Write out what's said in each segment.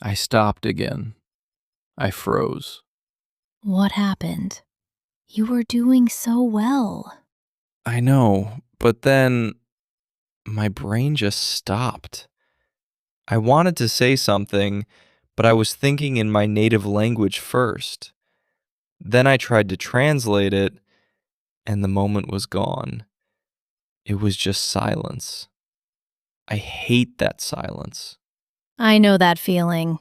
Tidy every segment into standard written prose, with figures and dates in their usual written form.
I stopped again. I froze. What happened? You were doing so well. I know, but then my brain just stopped. I wanted to say something, but I was thinking in my native language first. Then I tried to translate it, and the moment was gone. It was just silence. I hate that silence. I know that feeling.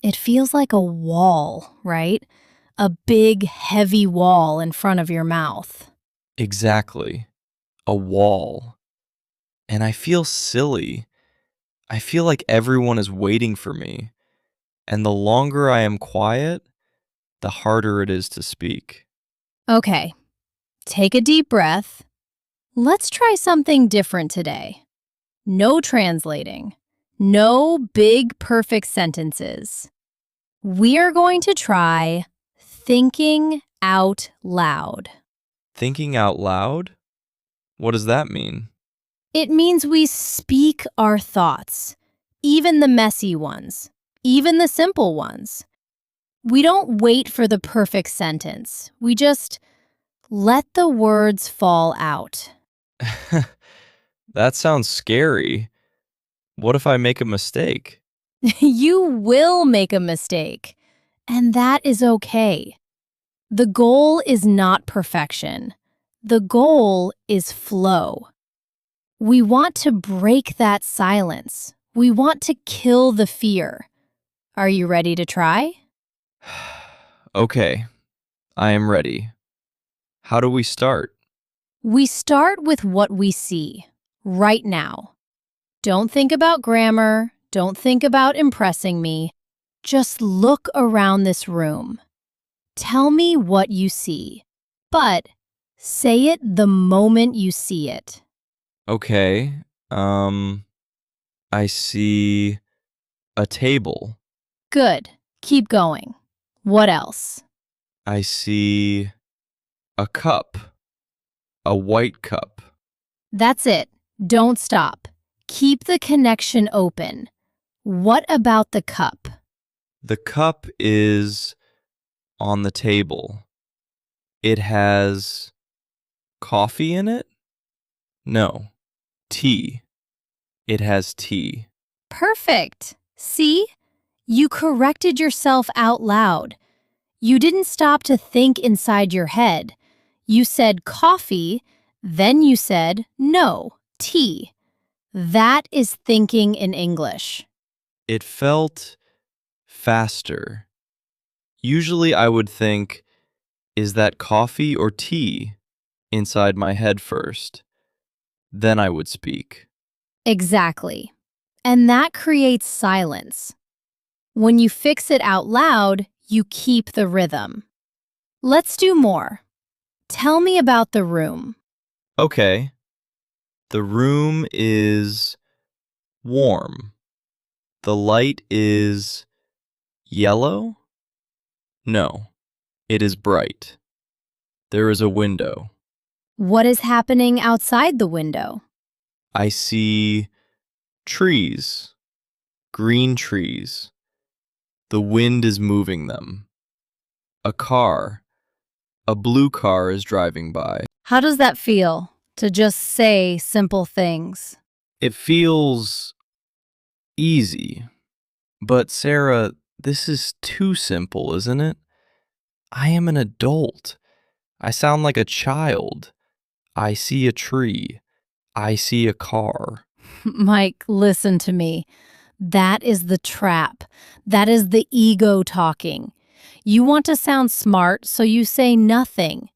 It feels like a wall, right? A big, heavy wall in front of your mouth. Exactly. A wall. And I feel silly. I feel like everyone is waiting for me. And the longer I am quiet, the harder it is to speak. Okay, take a deep breath. Let's try something different today. No translating. No big, perfect sentences. We are going to try thinking out loud. Thinking out loud? What does that mean? It means we speak our thoughts, even the messy ones, even the simple ones. We don't wait for the perfect sentence. We just let the words fall out. That sounds scary. What if I make a mistake? You will make a mistake, and that is okay. The goal is not perfection. The goal is flow. We want to break that silence. We want to kill the fear. Are you ready to try? Okay, I am ready. How do we start? We start with what we see right now. Don't think about grammar. Don't think about impressing me. Just look around this room. Tell me what you see, but say it the moment you see it. Okay, I see a table. Good. Keep going. What else? I see a cup. A white cup. That's it. Don't stop. Keep the connection open. What about the cup? The cup is on the table. It has coffee in it? No, tea. It has tea. Perfect. See? You corrected yourself out loud. You didn't stop to think inside your head. You said coffee, then you said no, tea. That is thinking in English. It felt faster. Usually I would think, is that coffee or tea inside my head first? Then I would speak. Exactly. And that creates silence. When you fix it out loud, you keep the rhythm. Let's do more. Tell me about the room. Okay, the room is warm. The light is yellow? No, it is bright. There is a window. What is happening outside the window? I see trees, green trees. The wind is moving them. A car, a blue car is driving by. How does that feel to just say simple things? It feels easy. But Sarah, this is too simple, isn't it? I am an adult. I sound like a child. I see a tree. I see a car. Mike, listen to me. That is the trap. That is the ego talking. You want to sound smart, so you say nothing.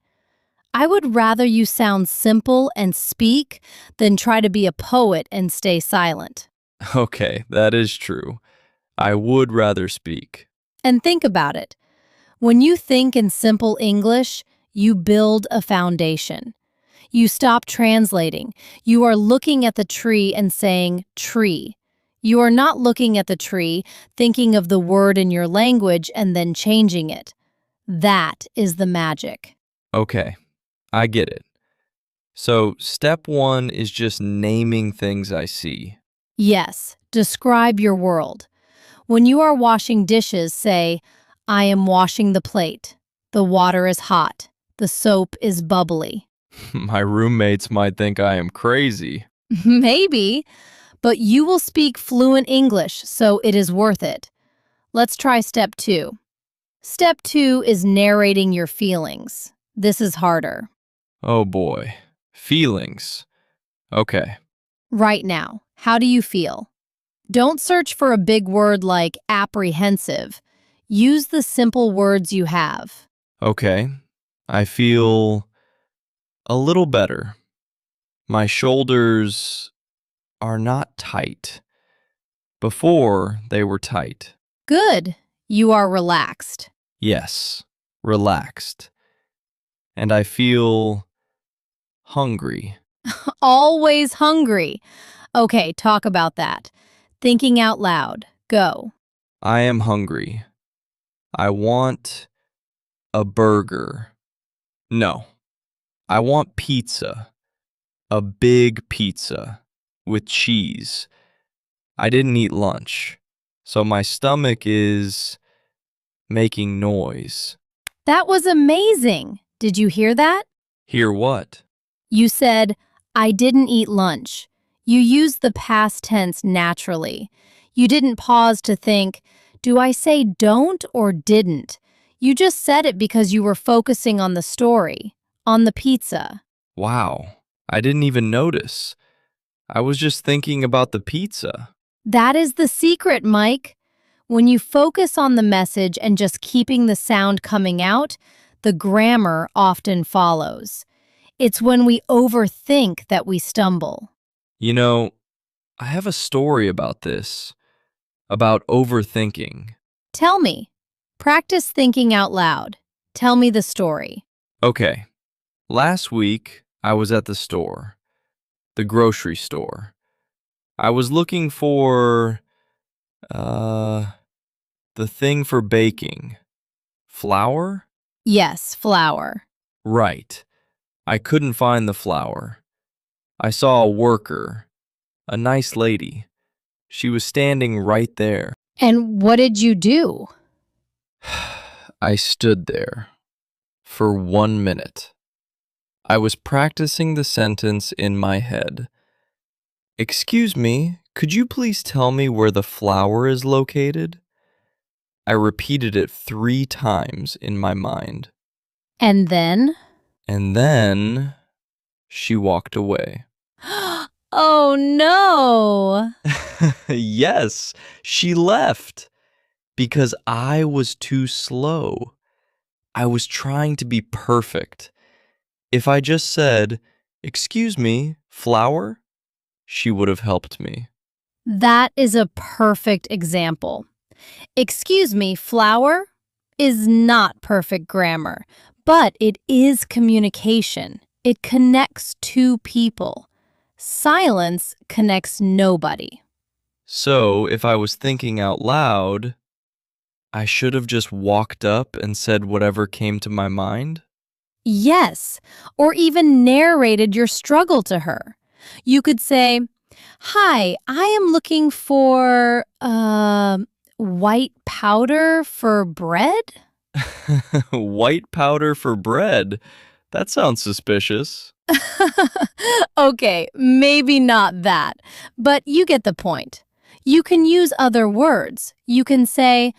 I would rather you sound simple and speak than try to be a poet and stay silent. Okay, that is true. I would rather speak. And think about it. When you think in simple English, you build a foundation. You stop translating. You are looking at the tree and saying, tree. You are not looking at the tree, thinking of the word in your language and then changing it. That is the magic. Okay, I get it. So, step one is just naming things I see. Yes, Describe your world. When you are washing dishes, say, I am washing the plate. The water is hot. The soap is bubbly. My roommates might think I am crazy. Maybe, but you will speak fluent English, so it is worth it. Let's try step 2. Step 2 is narrating your feelings. This is harder. Oh boy. Feelings. Okay. Right now, how do you feel? Don't search for a big word like apprehensive. Use the simple words you have. Okay. I feel a little better. My shoulders are not tight. Before, they were tight. Good. You are relaxed. Yes, relaxed. And I feel hungry. Always hungry. Okay, talk about that. Thinking out loud. Go. I am hungry. I want a burger. No, I want pizza. A big pizza with cheese. I didn't eat lunch, so my stomach is making noise. That was amazing. Did you hear that? Hear what? You said, I didn't eat lunch. You used the past tense naturally. You didn't pause to think, do I say don't or didn't? You just said it because you were focusing on the story, on the pizza. Wow, I didn't even notice. I was just thinking about the pizza. That is the secret, Mike. When you focus on the message and just keeping the sound coming out, the grammar often follows. It's when we overthink that we stumble. You know, I have a story about this, about overthinking. Tell me. Practice thinking out loud. Tell me the story. Okay, last week I was at the store, the grocery store. I was looking for, the thing for baking. Flour? Yes, flour. Right. I couldn't find the flour. I saw a worker, a nice lady. She was standing right there. And what did you do? I stood there for 1 minute. I was practicing the sentence in my head. Excuse me, could you please tell me where the flour is located? I repeated it 3 times in my mind. And then? And then she walked away. Oh no! Yes, she left because I was too slow. I was trying to be perfect. If I just said, "Excuse me, flour?" she would have helped me. That is a perfect example. Excuse me, flour is not perfect grammar, but it is communication. It connects two people. Silence connects nobody. So, if I was thinking out loud, I should have just walked up and said whatever came to my mind? Yes, or even narrated your struggle to her. You could say, Hi, I am looking for white powder for bread? White powder for bread? That sounds suspicious. Okay, maybe not that, but you get the point. You can use other words. You can say,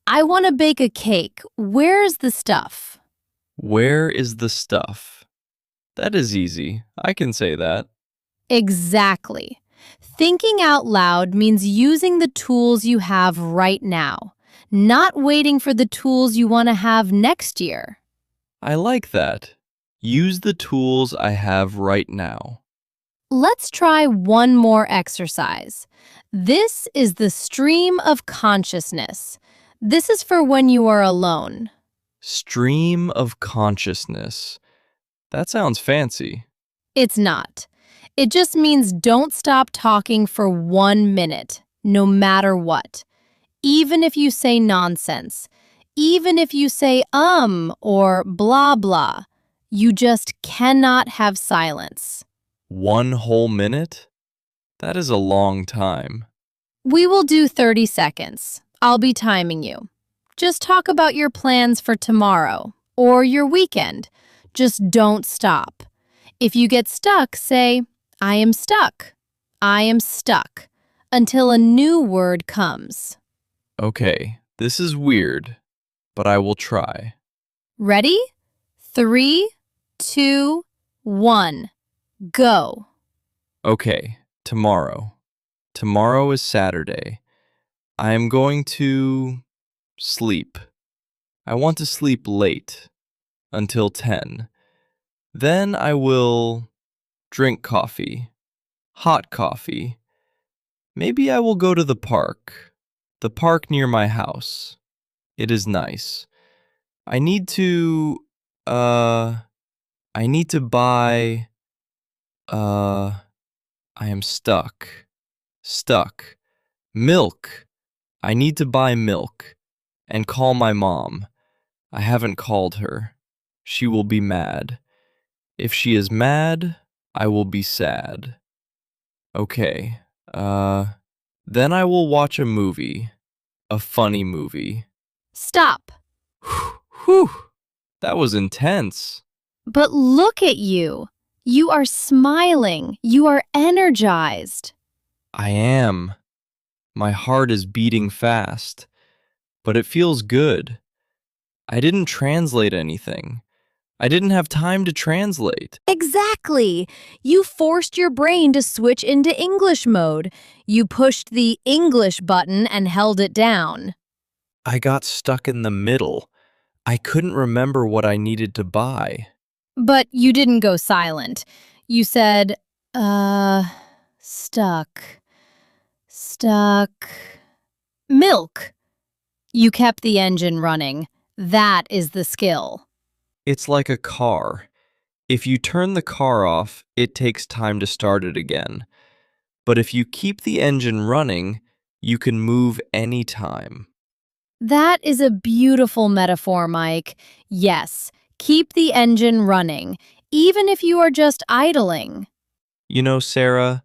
I want to bake a cake. Where's the stuff? Where is the stuff? That is easy. I can say that. Exactly. Thinking out loud means using the tools you have right now, not waiting for the tools you want to have next year. I like that. Use the tools I have right now. Let's try one more exercise. This is the stream of consciousness. This is for when you are alone. Stream of consciousness. That sounds fancy. It's not. It just means don't stop talking for 1 minute, no matter what. Even if you say nonsense, even if you say or blah blah, you just cannot have silence. 1 whole minute? That is a long time. We will do 30 seconds. I'll be timing you. Just talk about your plans for tomorrow or your weekend. Just don't stop. If you get stuck, say, I am stuck. I am stuck until a new word comes. Okay, this is weird, but I will try. Ready? 3, 2, 1, go. Okay, tomorrow. Tomorrow is Saturday. I am going to sleep. I want to sleep late, until 10. Then I will drink coffee, hot coffee. Maybe I will go to the park near my house. It is nice. I need to, uh, I need to buy, uh, I am stuck. Stuck. Milk. I need to buy milk and call my mom. I haven't called her. She will be mad. If she is mad, I will be sad. Okay. Then I will watch a movie. A funny movie. Stop. Whew. That was intense. But look at you. You are smiling. You are energized. I am. My heart is beating fast, but it feels good. I didn't translate anything. I didn't have time to translate. Exactly. You forced your brain to switch into English mode. You pushed the English button and held it down. I got stuck in the middle. I couldn't remember what I needed to buy. But you didn't go silent. You said, stuck. Stuck. Milk. You kept the engine running. That is the skill. It's like a car. If you turn the car off, it takes time to start it again. But if you keep the engine running, you can move anytime. That is a beautiful metaphor, Mike. Yes, keep the engine running, even if you are just idling. You know, Sarah,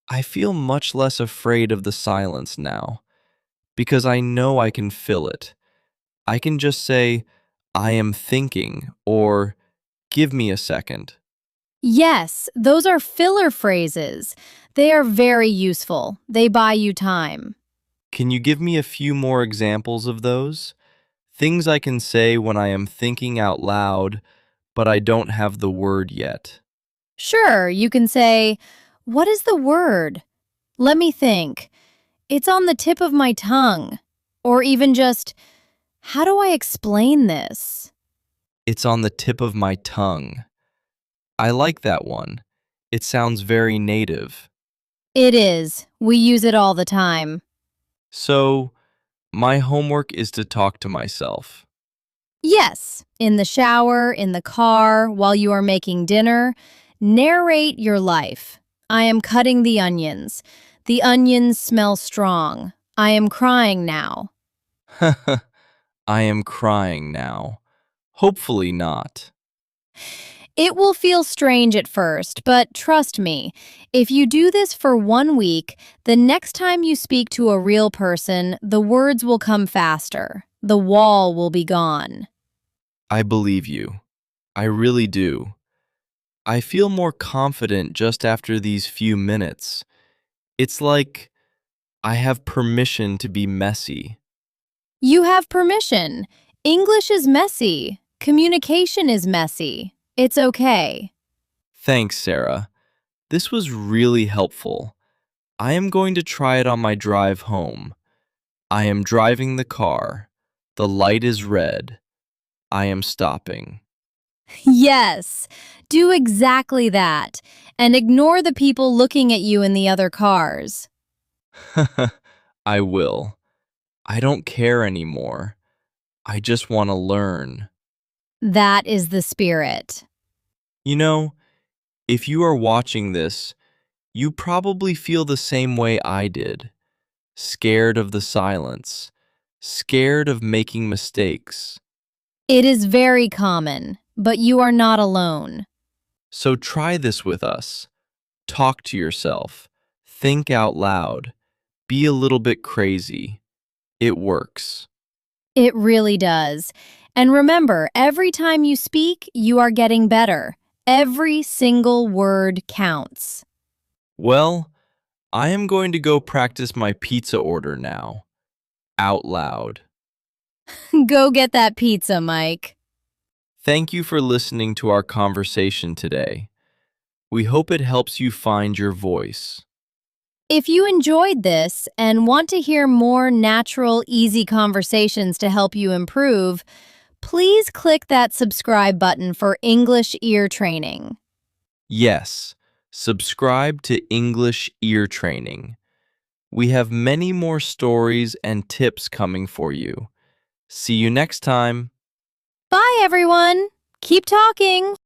I feel much less afraid of the silence now because I know I can fill it. I can just say, I am thinking, or give me a second. Yes, those are filler phrases. They are very useful. They buy you time. Can you give me a few more examples of those? Things I can say when I am thinking out loud, but I don't have the word yet. Sure, you can say, what is the word? Let me think. It's on the tip of my tongue. Or even just, how do I explain this? It's on the tip of my tongue. I like that one. It sounds very native. It is. We use it all the time. So, my homework is to talk to myself. Yes, in the shower, in the car, while you are making dinner, narrate your life. I am cutting the onions. The onions smell strong. I am crying now. I am crying now. Hopefully not. It will feel strange at first, but trust me, if you do this for 1 week, the next time you speak to a real person, the words will come faster. The wall will be gone. I believe you. I really do. I feel more confident just after these few minutes. It's like I have permission to be messy. You have permission. English is messy. Communication is messy. It's okay. Thanks, Sarah. This was really helpful. I am going to try it on my drive home. I am driving the car. The light is red. I am stopping. Yes, do exactly that. And ignore the people looking at you in the other cars. I will. I don't care anymore. I just want to learn. That is the spirit. You know, if you are watching this, you probably feel the same way I did. Scared of the silence. Scared of making mistakes. It is very common, but you are not alone. So try this with us. Talk to yourself. Think out loud. be a little bit crazy. It works. It really does. And remember, every time you speak, you are getting better. Every single word counts. Well, I am going to go practice my pizza order now, out loud. Go get that pizza, Mike. Thank you for listening to our conversation today. We hope it helps you find your voice. If you enjoyed this and want to hear more natural, easy conversations to help you improve, please click that subscribe button for English ear training. Yes, subscribe to English Ear Training. We have many more stories and tips coming for you. See you next time. Bye, everyone. Keep talking.